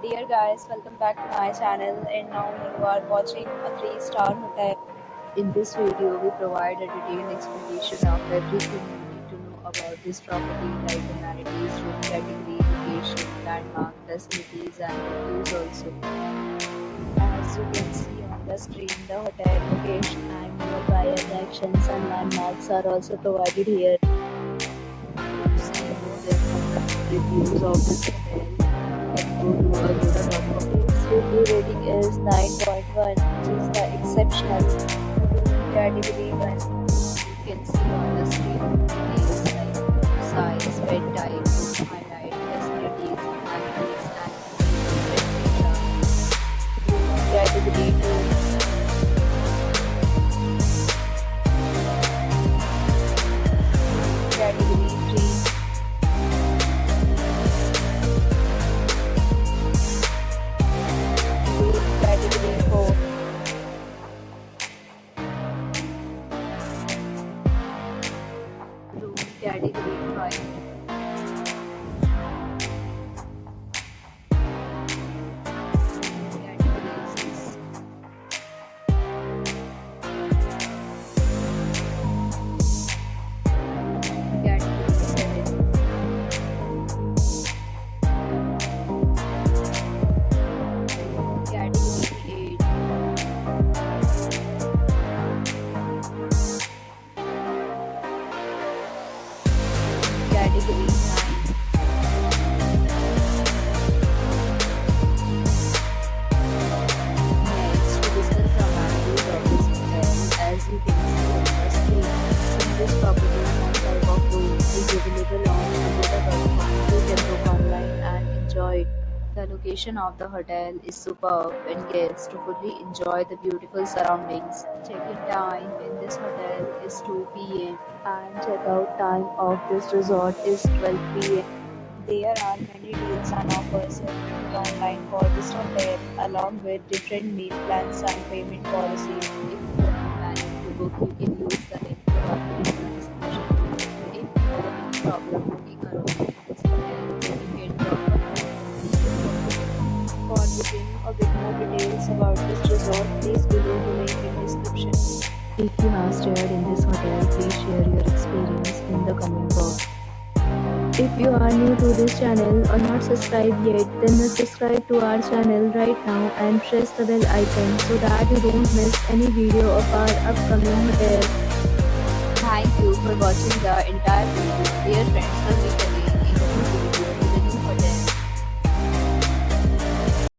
Dear guys, welcome back to my channel, and now you are watching a 3-star hotel. In this video, we provide a detailed explanation of everything you need to know about this property, like amenities, room category, location, landmark, facilities, and reviews also. As you can see on the screen, the hotel location and nearby attractions and landmarks are also provided here. To see more than reviews of this hotel, go to agoda.com. Its review rating is 9.1, which is the exceptional category 1. You can see on the screen details like size, bed type, highlight, facilities, amenities, and etc. Category 2. Category 3. Category 4. Room category 5. Category 6. Category 7. Category 8. Category 9. Next, to discuss the amenities of this hotel. As you can see on the screen, in this property, one type of room is available on Agoda.com. You can book online and enjoy it. The location of the hotel is superb and guests to fully enjoy the beautiful surroundings. Check-in time in this hotel is 2 p.m. and check-out time of this resort is 12 p.m. There are many deals and offers available online for this hotel, along with different meal plans and payment policies. If you are planning to book, you can use the link provided in the description. If you have any problem booking a room in this hotel, then you can drop a comment. For booking or get more details about this resort, please below the link in description. If you have stayed in this hotel, please share your experience in the comment box. If you are new to this channel or not subscribed yet, then must subscribe to our channel right now and press the bell icon so that you don't miss any video of our upcoming hotel. Thank you for watching the entire video. Dear friends,